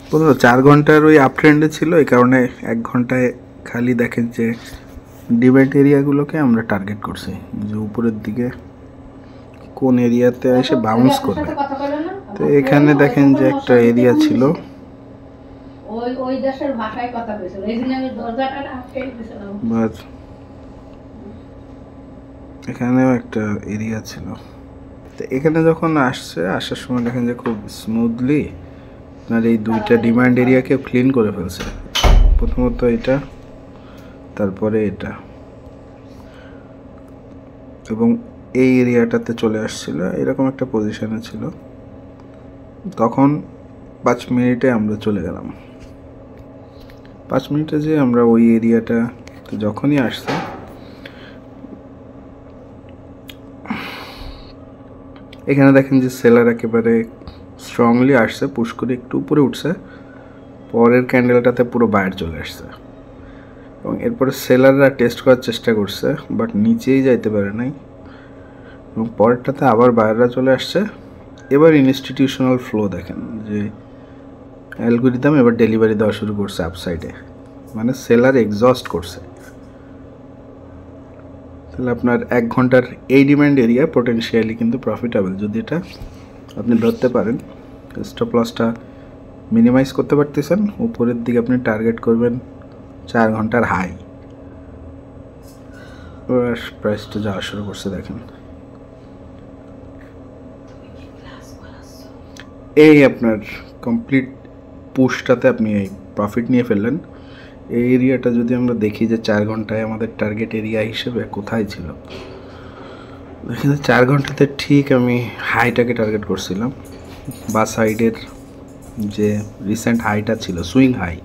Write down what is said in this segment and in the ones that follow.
পুরো 4 ঘন্টার ওই আপ ট্রেন্ডে ছিল, এই কারণে 1 ঘন্টায় খালি দেখেন যে ডিবেট এরিয়াগুলোকে আমরা টার্গেট করছি, যে উপরের দিকে কোন এরিয়াতে এসে বাউন্স করবে। তো এখানে দেখেন যে একটা এরিয়া ছিল, ওই দেশের ভাষায় কথা কইছিল, এইজন্য আমি দরজাটা আটকে দিয়েছিলাম। বাট এখানেও একটা এরিয়া ছিল। তো এখানে যখন আসার সময় দেখেন যে খুব স্মুথলি আপনার এই দুইটা ডিমান্ড এরিয়াকে ক্লিন করে ফেলছে। প্রথমত এটা, তারপরে এটা, এবং এই এরিয়াটাতে চলে আসছিল, এরকম একটা পজিশনে ছিল। তখন 5 মিনিটে আমরা চলে গেলাম। 5 মিনিটে যে আমরা ওই এরিয়াটা যখনই আসছে, এখানে দেখেন যে সেলার একেবারে স্ট্রংলি আসছে, পুশ করে একটু উপরে উঠছে, পরের ক্যান্ডেলটাতে পুরো বায়ার চলে আসছে। এবং এরপরে সেলাররা টেস্ট করার চেষ্টা করছে, বাট নিচেই যাইতে পারে নাই, এবং পরেরটাতে আবার বায়াররা চলে আসছে। এবার ইনস্টিটিউশনাল ফ্লো দেখেন যে অ্যালগরিদম এবার ডেলিভারি দেওয়া শুরু করছে আপসাইডে, মানে সেলার এক্সস্ট করছে। তাহলে আপনার 1 ঘন্টার এই ডিমান্ড এরিয়া পোটেনশিয়ালি কিন্তু প্রফিটেবল, যদি এটা আপনি ধরতে পারেন। স্টপ লসটা মিনিমাইজ করতে পারতেছেন। উপরের দিকে আপনি টার্গেট করবেন 4 ঘন্টার হাই। প্রাইসটা যাওয়া শুরু করছে দেখেন। এই আপনার কমপ্লিট পুশটাতে আপনি এই প্রফিট নিয়ে ফেললেন। এই এরিয়াটা যদি আমরা দেখি যে 4 ঘন্টায় আমাদের টার্গেট এরিয়া হিসেবে কোথায় ছিল, দেখেন 4 ঘন্টাতে ঠিক আমি হাইটাকে টার্গেট করছিলাম। বা সাইডের যে রিসেন্ট হাইটা ছিল সুইং হাই,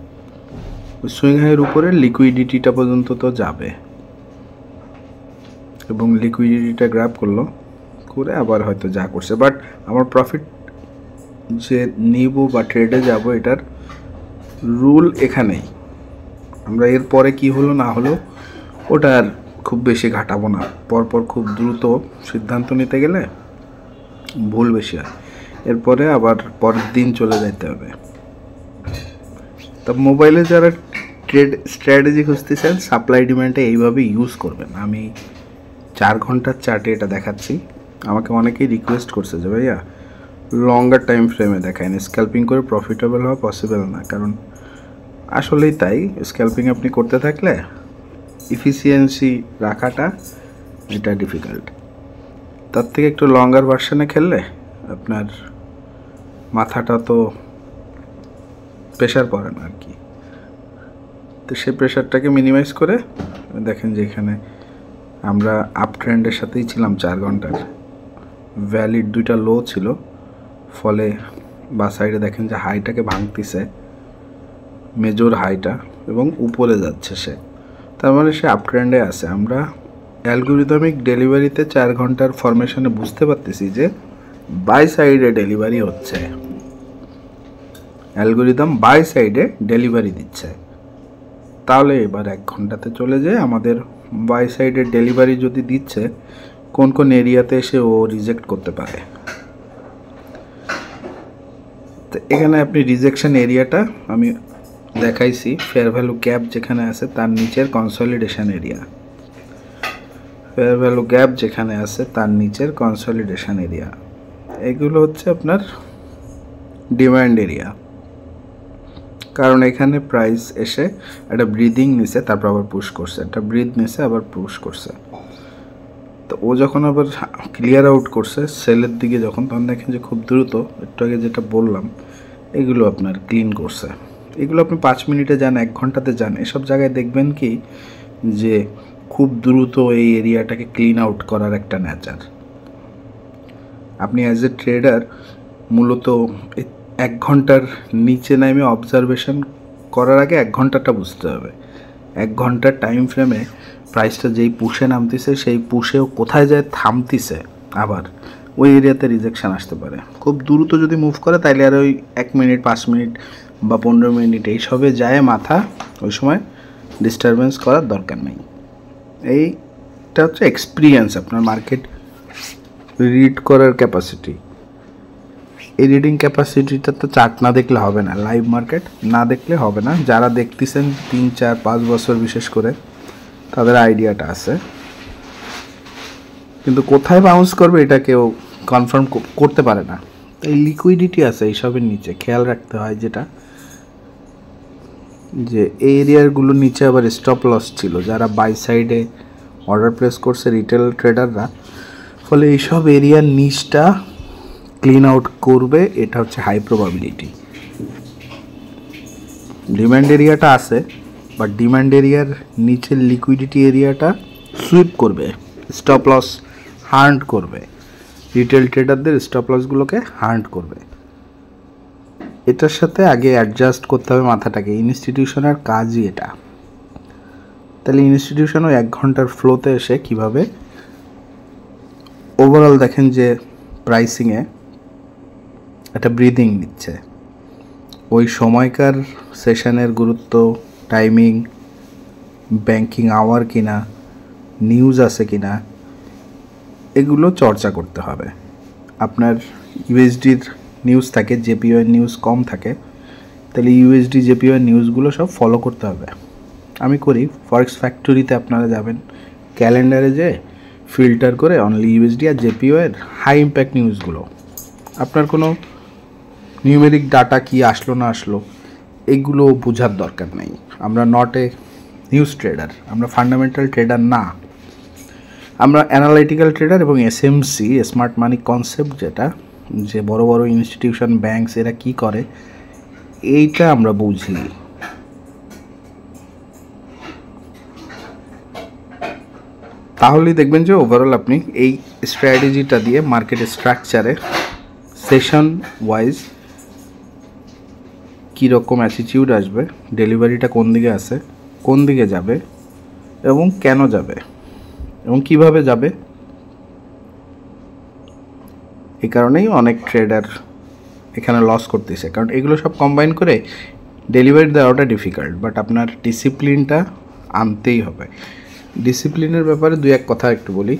ওই সুইং হাইয়ের উপরে লিকুইডিটিটা পর্যন্ত তো যাবে, এবং লিকুইডিটিটা গ্র্যাব করলো, করে আবার হয়তো যা করছে। বাট আমার প্রফিট যে নিব বা ট্রেডে যাব, এটার রুল এখানেই। আমরা এরপরে কি হলো না হলো ওটা আর খুব বেশি ঘাটাবো না। পরপর খুব দ্রুত সিদ্ধান্ত নিতে গেলে ভুল বেশি হয়, এরপরে আবার পরের দিন চলে যেতে হবে। তা মোবাইলে যারা ট্রেড স্ট্র্যাটেজি খুঁজতেছেন, সাপ্লাই ডিমান্ডে এইভাবে ইউজ করবেন। আমি 4 ঘন্টার চার্টে এটা দেখাচ্ছি। আমাকে অনেকেই রিকোয়েস্ট করছে যে ভাইয়া লঙ্গার টাইম ফ্রেমে দেখায়, স্ক্যাল্পিং করে প্রফিটেবল হওয়া পসিবল না। কারণ আসলেই তাই, স্ক্যাল্পিং আপনি করতে থাকলে ইফিসিয়েন্সি রাখাটা এটা ডিফিকাল্ট। তার থেকে একটু লঙ্গার ভার্সনে খেললে আপনার মাথাটা তো প্রেশার পড়ে না আর কি। তো সেই প্রেশারটাকে মিনিমাইজ করে দেখেন যে এখানে আমরা আপ ট্রেন্ডের সাথেই ছিলাম। 4 ঘন্টার ভ্যালিড 2টা লো ছিল, ফলে বা সাইডে দেখেন যে হাইটাকে ভাঙতিছে, মেজর হাইটা, এবং উপরে যাচ্ছে সে, তার মানে সে আপ ট্রেন্ডে আছে। আমরা অ্যালগরিদমিক ডেলিভারিতে 4 ঘন্টার ফরমেশনে বুঝতে পারতেছি যে বাই সাইডে ডেলিভারি হচ্ছে, অ্যালগরিদম বাই সাইডে ডেলিভারি দিচ্ছে। তাহলে এবার 1 ঘন্টাতে চলে যায় আমাদের বাই সাইডে ডেলিভারি যদি দিচ্ছে, কোন কোন এরিয়াতে এসে ও রিজেক্ট করতে পারে। তো এখানে আপনি রিজেকশন এরিয়াটা আমি দেখাইছি, ফেয়ার ভ্যালু গ্যাপ যেখানে আছে তার নিচের consolidation area, fair value gap যেখানে আছে তার নিচের কনসলিডেশন এরিয়া, এগুলো হচ্ছে আপনার ডিমান্ড এরিয়া। কারণ এখানে প্রাইস এসে একটা ব্রিদিং নিছে, তারপর আবার পুশ করছে, একটা ব্রিথ নিছে আবার পুশ করছে। তো ও যখন আবার ক্লিয়ার আউট করছে সেলের দিকে যখন, তখন দেখেন যে খুব দ্রুত, একটু আগে যেটা বললাম, এগুলো আপনার ক্লিন করছে। এগুলো আপনি 5 মিনিটে যান, 1 ঘন্টাতে যান, এসব জায়গায় দেখবেন কি যে খুব দ্রুত এই এরিয়াটাকে ক্লিন আউট করার একটা নেচার। আপনি অ্যাজ এ ট্রেডার মূলত 1 ঘন্টার নিচে নামে অবজারভেশন করার আগে 1 ঘন্টাটা বুঝতে হবে। 1 ঘন্টার টাইম ফ্রেমে প্রাইসটা যেই পুশে নামতেছে, সেই পুশেও কোথায় যায় থামতিছে, আবার ওই এরিয়াতে রিজেকশান আসতে পারে। খুব দ্রুত যদি মুভ করে তাইলে আর ওই 1 মিনিট 5 মিনিট বা 15 মিনিট এইসবে যায় মাথা, ওই সময় ডিস্টারবেন্স করার দরকার নেই। এইটা হচ্ছে এক্সপিরিয়েন্স, আপনার মার্কেট রিড করার ক্যাপাসিটি। এই রিডিং ক্যাপাসিটিটা তো চার্ট না দেখলে হবে না, লাইভ মার্কেট না দেখলে হবে না। যারা দেখতেছেন 3, 4, 5 বছর বিশেষ করে তাদের আইডিয়াটা আছে, কিন্তু কোথায় বাউন্স করবে এটা কেউ কনফার্ম করতে পারে না। এই লিকুইডিটি আছে এইসবের নিচে খেয়াল রাখতে হয়, যেটা যে এই এরিয়ারগুলোর নিচে আবার স্টপ লস ছিল যারা বাই সাইডে অর্ডার প্লেস করছে রিটেল ট্রেডাররা, ফলে এইসব এরিয়ার নিচটা ক্লিন আউট করবে, এটা হচ্ছে হাই প্রবাবিলিটি। ডিম্যান্ড এরিয়াটা আছে, বাট ডিম্যান্ড এরিয়ার নিচের লিকুইডিটি এরিয়াটা সুইপ করবে, স্টপ লস হান্ট করবে, রিটেল ট্রেডারদের স্টপ লসগুলোকে হান্ট করবে। এটার সাথে আগে অ্যাডজাস্ট করতে হবে মাথাটাকে, ইনস্টিটিউশনের কাজই এটা। তাহলে ইনস্টিটিউশনও 1 ঘন্টার ফ্লোতে এসে কিভাবে ওভারঅল দেখেন যে প্রাইসিংয়ে একটা ব্রিদিং নিচ্ছে, ওই সময়কার সেশনের গুরুত্ব, টাইমিং, ব্যাংকিং আওয়ার কিনা, নিউজ আছে কিনা, এগুলো চর্চা করতে হবে। আপনার ইউএসডির নিউজ থাকে, জেপিওয়ের নিউজ কম থাকে, তাহলে ইউএসডি জেপিওয়ের নিউজগুলো সব ফলো করতে হবে। আমি করি, ফরেক্স ফ্যাক্টরিতে আপনারা যাবেন, ক্যালেন্ডারে যে ফিল্টার করে অনলি ইউএসডি আর জেপিওয়ের হাই ইম্প্যাক্ট নিউজগুলো, আপনার কোনো নিউমেরিক ডাটা কি আসলো না আসলো এগুলো বোঝার দরকার নেই। আমরা নট এ নিউজ ট্রেডার, আমরা ফান্ডামেন্টাল ট্রেডার না, আমরা অ্যানালাইটিক্যাল ট্রেডার। এবং এসএমসি, স্মার্ট মানি কনসেপ্ট, যেটা যে বড় বড় ইনস্টিটিউশন ব্যাংকস এরা কি করে এইটা আমরা বুঝি। তাহলেই দেখবেন যে ওভারঅল আপনি এই স্ট্র্যাটেজিটা দিয়ে মার্কেট স্ট্রাকচারে সেশন ওয়াইজ কীরকম অ্যাটিটিউড আসবে, ডেলিভারিটা কোন দিকে আছে, কোন দিকে যাবে এবং কেন যাবে এবং কিভাবে যাবে। এই কারণেই অনেক ট্রেডার এখানে লস করতেছে, কারণ এগুলো সব কম্বাইন করে ডেলিভারি দেওয়াটা ডিফিকাল্ট, বাট আপনার ডিসিপ্লিনটা আনতেই হবে। ডিসিপ্লিনের ব্যাপারে 2-1 কথা একটু বলি।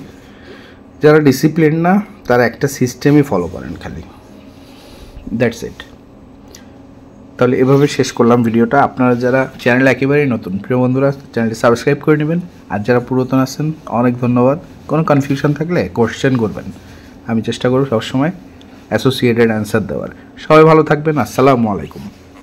যারা ডিসিপ্লিন না তারা একটা সিস্টেমই ফলো করেন খালি, দ্যাটস ইট। তাহলে এভাবে শেষ করলাম ভিডিওটা। আপনারা যারা চ্যানেলে একেবারেই নতুন, প্রিয় বন্ধুরা, চ্যানেলটি সাবস্ক্রাইব করে নেবেন। আর যারা পুরাতন আছেন অনেক ধন্যবাদ। কোনো কনফিউশন থাকলে কোশ্চেন করবেন, আমি চেষ্টা করব সবসময় অ্যাসোসিয়েটেড অ্যান্সার দেওয়ার। সবাই ভালো থাকবেন, আসসালামু আলাইকুম।